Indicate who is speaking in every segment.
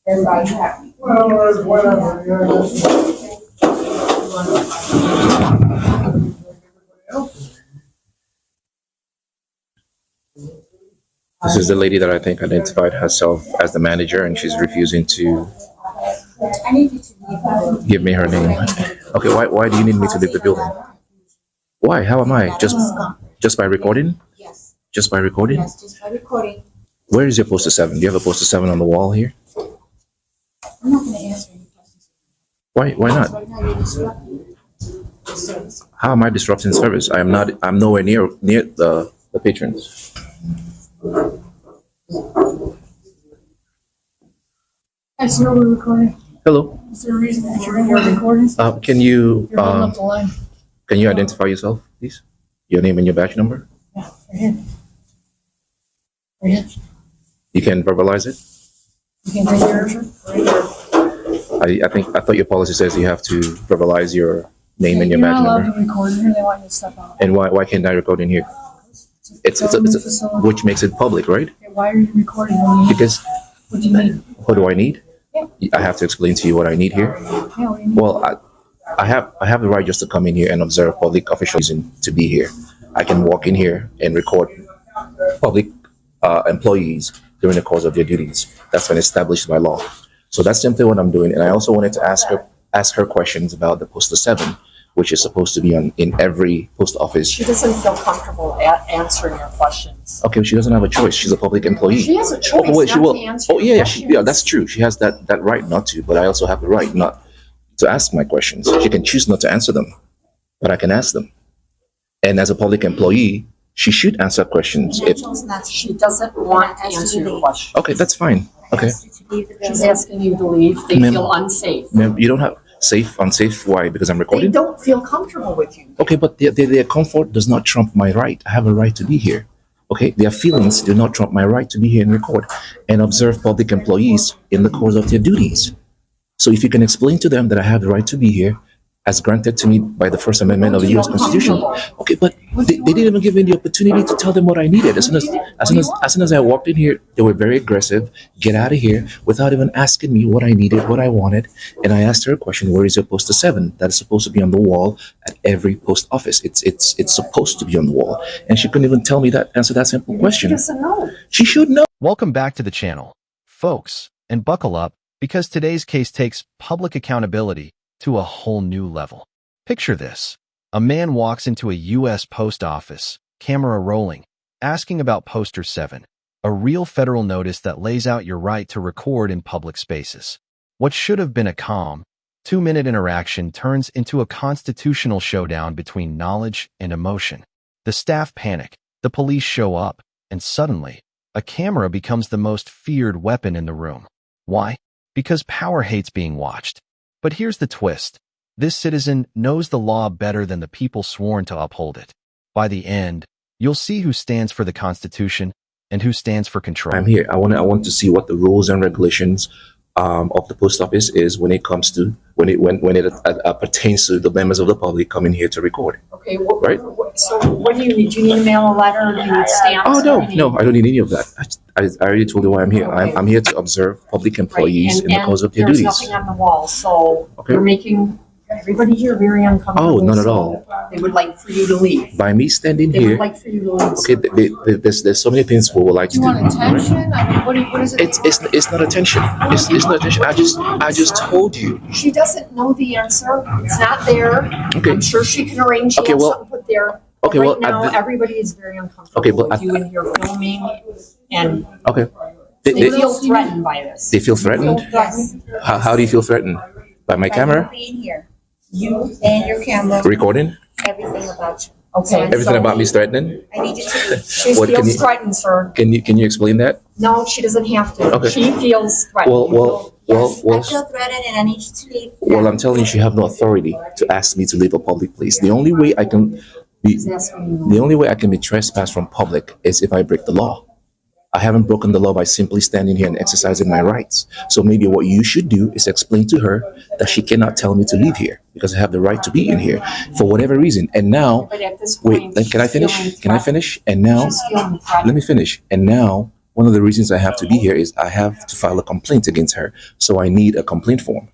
Speaker 1: Well, whatever.
Speaker 2: This is the lady that I think identified herself as the manager, and she's refusing to give me her name. Okay, why do you need me to leave the building? Why? How am I? Just by recording?
Speaker 3: Yes.
Speaker 2: Just by recording?
Speaker 3: Yes, just by recording.
Speaker 2: Where is your poster 7? Do you have a poster 7 on the wall here?
Speaker 3: I'm not going to answer any questions.
Speaker 2: Why not?
Speaker 3: Right now, you're disrupting the service.
Speaker 2: How am I disrupting service? I'm nowhere near the patrons.
Speaker 1: Hi, sir, we're recording.
Speaker 2: Hello.
Speaker 1: Is there a reason that you're in here recording?
Speaker 2: Can you
Speaker 1: You're holding up the line.
Speaker 2: can you identify yourself, please? Your name and your badge number.
Speaker 1: Yeah, right here. Right here.
Speaker 2: You can verbalize it.
Speaker 1: You can take care of it. Right here.
Speaker 2: I thought your policy says you have to verbalize your name and your
Speaker 1: You're
Speaker 2: badge
Speaker 1: not allowed
Speaker 2: number.
Speaker 1: to record in here. They want you to step out.
Speaker 2: And why can't I record in here? It's
Speaker 1: Facility.
Speaker 2: which makes it public, right?
Speaker 1: Okay, why are you recording?
Speaker 2: Because
Speaker 1: What do you need?
Speaker 2: what do I need?
Speaker 1: Yeah.
Speaker 2: I have to explain to you what I need here.
Speaker 1: Yeah, what do you need?
Speaker 2: Well, I have the right just to come in here and observe public officials and to be here. I can walk in here and record public employees during the course of their duties. That's been established by law. So that's simply what I'm doing. And I also wanted to ask her questions about the poster 7, which is supposed to be in every post office.
Speaker 4: She doesn't feel comfortable answering your questions.
Speaker 2: Okay, she doesn't have a choice. She's a public employee.
Speaker 4: She has a choice
Speaker 2: wait,
Speaker 4: not to answer
Speaker 2: Oh,
Speaker 4: your
Speaker 2: yeah,
Speaker 4: questions.
Speaker 2: that's true. She has that right not to, but I also have the right not to ask my questions. She can choose not to answer them, but I can ask them. And as a public employee, she should answer questions.
Speaker 3: And I chose not to.
Speaker 4: She doesn't want to answer your questions.
Speaker 2: Okay, that's fine. Okay.
Speaker 3: Asked you to leave the
Speaker 4: She's
Speaker 3: building.
Speaker 4: asking you to leave. They
Speaker 2: Ma'am.
Speaker 4: feel unsafe.
Speaker 2: Ma'am, you don't have unsafe. Why? Because I'm
Speaker 4: They
Speaker 2: recording?
Speaker 4: don't feel comfortable with you.
Speaker 2: Okay, but their comfort does not trump my right. I have a right to be here. Okay, their feelings do not trump my right to be here and record and observe public employees in the course of their duties. So if you can explain to them that I have the right to be here, as granted to me by the First Amendment of the U.S. Constitution. Okay, but they didn't even give me the opportunity to tell them what I needed. As soon as I walked in here, they were very aggressive. Get out of here, without even asking me what I needed, what I wanted. And I asked her a question: where is your poster 7? That is supposed to be on the wall at every post office. It's supposed to be on the wall, and she couldn't even tell me that. Answer that simple
Speaker 4: She
Speaker 2: question.
Speaker 4: doesn't know.
Speaker 2: She should know.
Speaker 5: Welcome back to the channel, folks, and buckle up because today's case takes public accountability to a whole new level. Picture this. A man walks into a U.S. post office, camera rolling, asking about poster 7, a real federal notice that lays out your right to record in public spaces. What should have been a calm, 2-minute interaction turns into a constitutional showdown between knowledge and emotion. The staff panic, the police show up, and suddenly, a camera becomes the most feared weapon in the room. Why? Because power hates being watched. But here's the twist. This citizen knows the law better than the people sworn to uphold it. By the end, you'll see who stands for the Constitution and who stands for control.
Speaker 2: I'm here. I want to see what the rules and regulations of the post office is when it comes to when it pertains to the members of the public coming here to record.
Speaker 4: Okay,
Speaker 2: Right.
Speaker 4: So what do you need? Do you need to mail a letter or do you need stamps?
Speaker 2: Oh
Speaker 4: What do you
Speaker 2: no,
Speaker 4: need?
Speaker 2: I don't need any of that. I already told you why I'm here.
Speaker 4: Okay.
Speaker 2: I'm here to observe public employees
Speaker 4: Right,
Speaker 2: in the course of their
Speaker 4: there's
Speaker 2: duties.
Speaker 4: nothing on the wall, so
Speaker 2: Okay.
Speaker 4: you're making everybody here very uncomfortable.
Speaker 2: Oh, not at
Speaker 4: so
Speaker 2: all.
Speaker 4: They would like for you to leave.
Speaker 2: By me standing
Speaker 4: They would
Speaker 2: here,
Speaker 4: like for you to leave.
Speaker 2: okay, there's so many things we would like
Speaker 1: Do
Speaker 2: to
Speaker 1: you
Speaker 2: do.
Speaker 1: want attention? I mean, what is it?
Speaker 2: It's not attention. It's not attention. I just told you.
Speaker 4: She doesn't know the answer. It's not there.
Speaker 2: Okay.
Speaker 4: I'm sure she can arrange to
Speaker 2: Okay,
Speaker 4: have
Speaker 2: well-
Speaker 4: something put there.
Speaker 2: Okay,
Speaker 4: Right
Speaker 2: well,
Speaker 4: now,
Speaker 2: I did-
Speaker 4: everybody is very uncomfortable
Speaker 2: Okay, but
Speaker 4: with
Speaker 2: I-
Speaker 4: you in here filming, and
Speaker 2: Okay.
Speaker 4: they
Speaker 2: They
Speaker 4: feel threatened by this.
Speaker 2: feel threatened.
Speaker 3: Yes.
Speaker 2: How do you feel threatened? By my
Speaker 3: By
Speaker 2: camera
Speaker 3: you being here. You and your camera,
Speaker 2: recording?
Speaker 3: everything about you.
Speaker 4: Okay.
Speaker 2: Everything
Speaker 4: so
Speaker 2: about me is threatening?
Speaker 3: I need you to leave.
Speaker 4: She
Speaker 2: What, can
Speaker 4: feels
Speaker 2: you-
Speaker 4: threatened, sir.
Speaker 2: Can you explain that?
Speaker 4: No, she doesn't have to.
Speaker 2: Okay.
Speaker 4: She feels threatened.
Speaker 2: Well,
Speaker 3: Yes, I
Speaker 2: well,
Speaker 3: feel threatened and I need you to leave.
Speaker 2: well, I'm telling you, you have no authority to ask me to leave a public place. The only way I can be,
Speaker 4: She's asking you.
Speaker 2: the only way I can be trespassed from public is if I break the law. I haven't broken the law by simply standing here and exercising my rights. So maybe what you should do is explain to her that she cannot tell me to leave here because I have the right to be in here for whatever reason. And now,
Speaker 4: But at this
Speaker 2: wait,
Speaker 4: point,
Speaker 2: then can I
Speaker 4: she's feeling
Speaker 2: finish? Can I
Speaker 4: threatened.
Speaker 2: finish? And now,
Speaker 4: She's feeling threatened.
Speaker 2: let me finish. And now One of the reasons I have to be here is I have to file a complaint against her. So I need a complaint form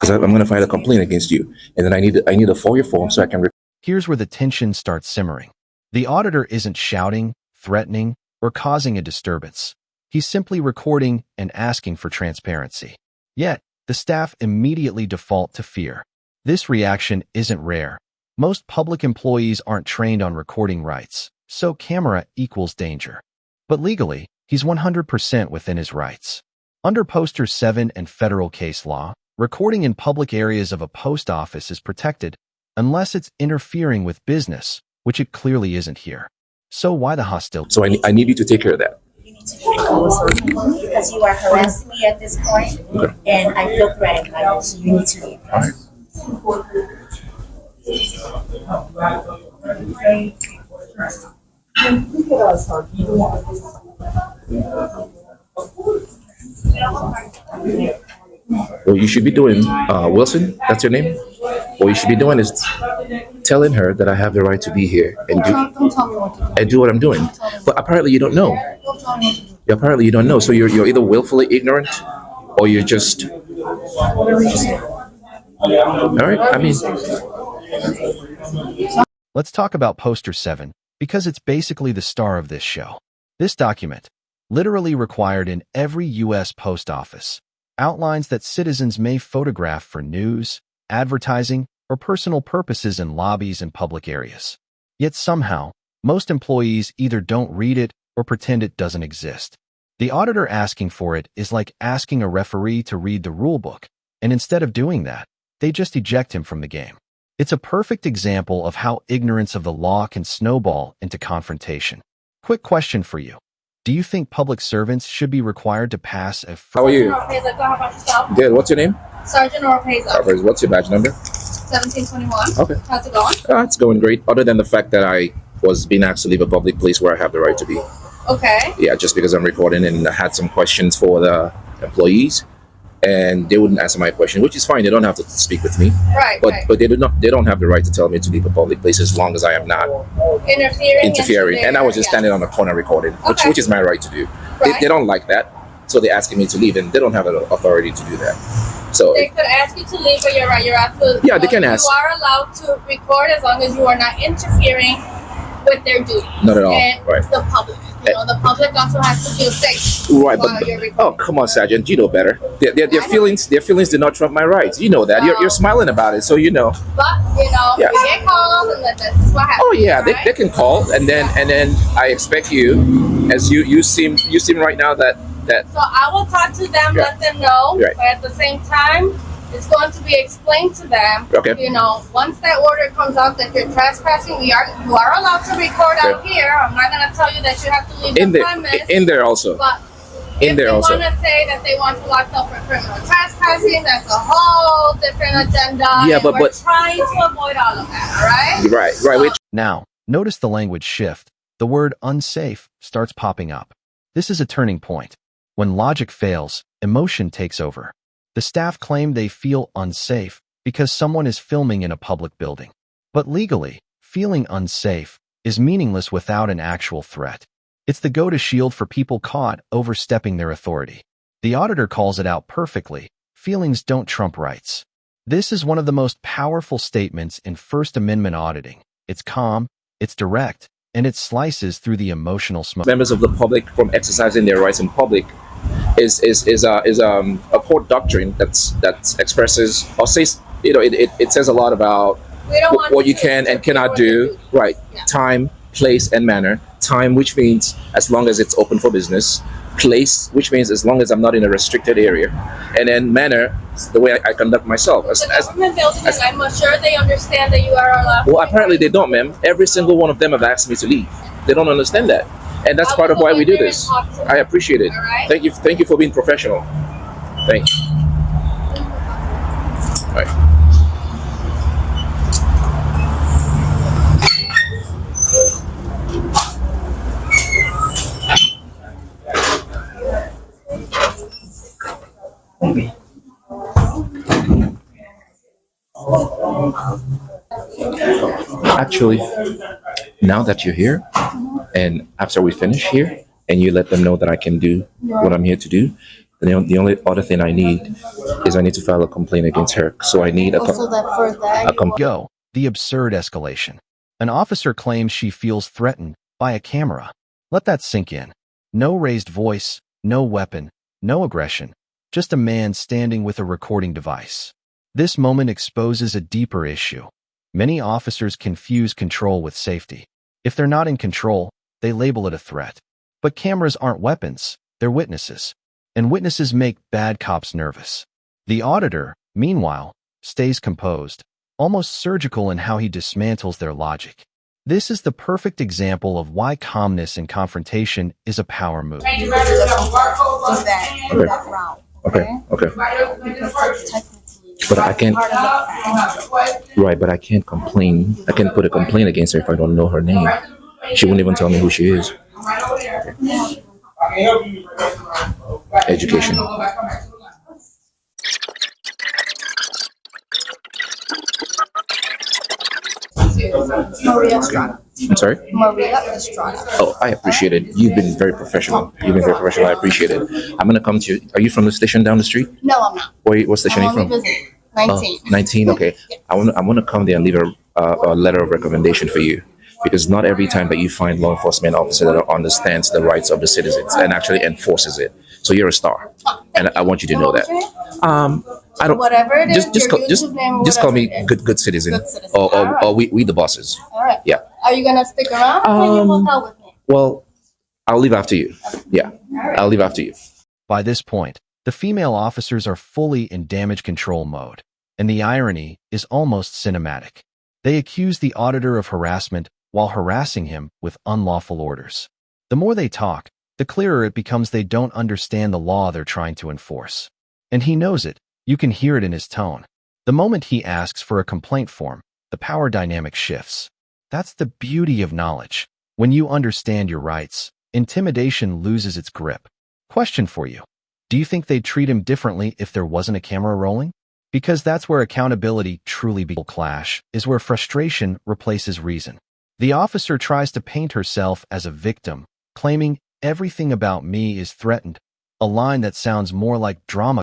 Speaker 2: because I'm going to file a complaint against you. And then I need a FOIA form so I can.
Speaker 5: Here's where the tension starts simmering. The auditor isn't shouting, threatening, or causing a disturbance. He's simply recording and asking for transparency. Yet, the staff immediately default to fear. This reaction isn't rare. Most public employees aren't trained on recording rights, so camera equals danger. But legally, he's 100% within his rights. Under Poster 7 and federal case law, recording in public areas of a post office is protected unless it's interfering with business, which it clearly isn't here. So why the hostility?
Speaker 2: So I need you to take care of that.
Speaker 3: You need to leave because you are harassing me at this point, and I feel threatened by you, so you need to leave.
Speaker 2: All right. What you should be doing, Wilson, that's your name? What you should be doing is telling her that I have the right to be here and
Speaker 1: Don't tell me what to do.
Speaker 2: do what I'm doing. But apparently you don't know.
Speaker 1: Don't tell me what to do.
Speaker 2: Apparently you don't know. So you're either willfully ignorant or you're just,
Speaker 1: Whatever you say.
Speaker 2: all right? I mean,
Speaker 5: Let's talk about Poster 7, because it's basically the star of this show. This document, literally required in every U.S. post office, outlines that citizens may photograph for news, advertising, or personal purposes in lobbies and public areas. Yet somehow, most employees either don't read it or pretend it doesn't exist. The auditor asking for it is like asking a referee to read the rulebook, and instead of doing that, they just eject him from the game. It's a perfect example of how ignorance of the law can snowball into confrontation. Quick question for you. Do you think public servants should be required to pass a...
Speaker 2: how are you?
Speaker 1: Oropeza, how about yourself?
Speaker 2: Good. What's your name?
Speaker 1: Sergeant Oropeza,
Speaker 2: What's your badge number?
Speaker 1: 1721.
Speaker 2: Okay.
Speaker 1: How's it going?
Speaker 2: It's going great. Other than the fact that I was being asked to leave a public place where I have the right to be.
Speaker 1: Okay.
Speaker 2: Yeah, just because I'm recording and I had some questions for the employees, and they wouldn't answer my question, which is fine. They don't have to speak with me,
Speaker 1: Right,
Speaker 2: but
Speaker 1: right.
Speaker 2: but they don't have the right to tell me to leave a public place as long as I am not interfering. And I was just standing on the corner recording,
Speaker 1: Okay.
Speaker 2: which is my right to do.
Speaker 1: Right.
Speaker 2: They don't like that, so they're asking me to leave, and they don't have the authority to do that. So
Speaker 1: They could ask you to leave, but you're right. You're absolutely.
Speaker 2: Yeah, they can ask.
Speaker 1: You are allowed to record as long as you are not interfering with their duties.
Speaker 2: Not at all,
Speaker 1: And
Speaker 2: right.
Speaker 1: the public. You know, the public also has to feel safe.
Speaker 2: right,
Speaker 1: while
Speaker 2: but
Speaker 1: you're recording.
Speaker 2: oh, come on, Sergeant, you know better. Their feelings do not trump my rights. You know that. You're smiling about it, so you know.
Speaker 1: But you know,
Speaker 2: Yeah.
Speaker 1: we get calls, and then this is what happens.
Speaker 2: Oh yeah, they
Speaker 1: right?
Speaker 2: can call, and then I expect you, as you seem right now that
Speaker 1: So I will talk to them,
Speaker 2: Yeah.
Speaker 1: let them know,
Speaker 2: Right.
Speaker 1: but at the same time, it's going to be explained to them.
Speaker 2: Okay.
Speaker 1: You know, once that order comes out that you're trespassing, you are allowed to record out here. I'm not going to tell you that you have to leave
Speaker 2: in
Speaker 1: the
Speaker 2: there
Speaker 1: premise.
Speaker 2: there also.
Speaker 1: But
Speaker 2: In
Speaker 1: if
Speaker 2: there
Speaker 1: they
Speaker 2: also.
Speaker 1: want to say that they want you locked up for criminal trespassing, that's a whole different agenda.
Speaker 2: Yeah,
Speaker 1: and
Speaker 2: but-
Speaker 1: we're trying to avoid all of that. All right.
Speaker 2: Right. Which
Speaker 5: Now, notice the language shift. The word unsafe starts popping up. This is a turning point. When logic fails, emotion takes over. The staff claim they feel unsafe because someone is filming in a public building. But legally, feeling unsafe is meaningless without an actual threat. It's the go-to shield for people caught overstepping their authority. The auditor calls it out perfectly. Feelings don't trump rights. This is one of the most powerful statements in First Amendment auditing. It's calm, it's direct, and it slices through the emotional smoke.
Speaker 2: members of the public from exercising their rights in public is a court doctrine that expresses or says, you know, it says a lot about
Speaker 1: We don't want
Speaker 2: what you
Speaker 1: to
Speaker 2: can and
Speaker 1: interfere
Speaker 2: cannot
Speaker 1: with their
Speaker 2: do.
Speaker 1: duties.
Speaker 2: Right.
Speaker 1: Yeah.
Speaker 2: Time, place, and manner. Time, which means as long as it's open for business. Place, which means as long as I'm not in a restricted area. And then manner, the way I conduct myself.
Speaker 1: The government building, and I'm sure they understand that you are allowed.
Speaker 2: Well, apparently they don't, ma'am. Every single one of them have asked me to leave. They don't understand that. And that's
Speaker 1: I
Speaker 2: part
Speaker 1: will
Speaker 2: of why
Speaker 1: go
Speaker 2: we
Speaker 1: in
Speaker 2: do
Speaker 1: there and
Speaker 2: this.
Speaker 1: talk to them.
Speaker 2: I appreciate it.
Speaker 1: All right.
Speaker 2: Thank you for being professional. Thanks. All right. Actually, now that you're here, and after we finish here, and you let them know that I can do what I'm here to do, then the only other thing I need is I need to file a complaint against her. So I need
Speaker 5: Go. The absurd escalation. An officer claims she feels threatened by a camera. Let that sink in. No raised voice, no weapon, no aggression, just a man standing with a recording device. This moment exposes a deeper issue. Many officers confuse control with safety. If they're not in control, they label it a threat. But cameras aren't weapons, they're witnesses. And witnesses make bad cops nervous. The auditor, meanwhile, stays composed, almost surgical in how he dismantles their logic. This is the perfect example of why calmness in confrontation is a power move.
Speaker 2: Okay. But I can't. Right, but I can't complain. I can't put a complaint against her if I don't know her name. She wouldn't even tell me who she is. Education.
Speaker 1: Maria Estrada.
Speaker 2: I'm sorry?
Speaker 1: Maria Estrada.
Speaker 2: Oh, I appreciate it. You've been very professional. I appreciate it. I'm going to come to you. Are you from the station down the street?
Speaker 1: No, I'm not.
Speaker 2: What station are you from?
Speaker 1: 19.
Speaker 2: 19, okay. I want to come there and leave a letter of recommendation for you. Because not every time that you find law enforcement officer that understands the rights of the citizens and actually enforces it. So you're a star. And I want you to know that. I don't.
Speaker 1: Whatever it is,
Speaker 2: Just call me good citizen. Or we the bosses.
Speaker 1: All right.
Speaker 2: Yeah.
Speaker 1: Are you gonna stick around? Or can you walk out with me?
Speaker 2: Well, I'll leave after you. Yeah. I'll leave after you.
Speaker 5: By this point, the female officers are fully in damage control mode, and the irony is almost cinematic. They accuse the auditor of harassment while harassing him with unlawful orders. The more they talk, the clearer it becomes they don't understand the law they're trying to enforce. And he knows it. You can hear it in his tone. The moment he asks for a complaint form, the power dynamic shifts. That's the beauty of knowledge. When you understand your rights, intimidation loses its grip. Question for you. Do you think they'd treat him differently if there wasn't a camera rolling? Because that's where accountability truly begins. Clash is where frustration replaces reason. The officer tries to paint herself as a victim, claiming everything about me is threatened, a line that sounds more like drama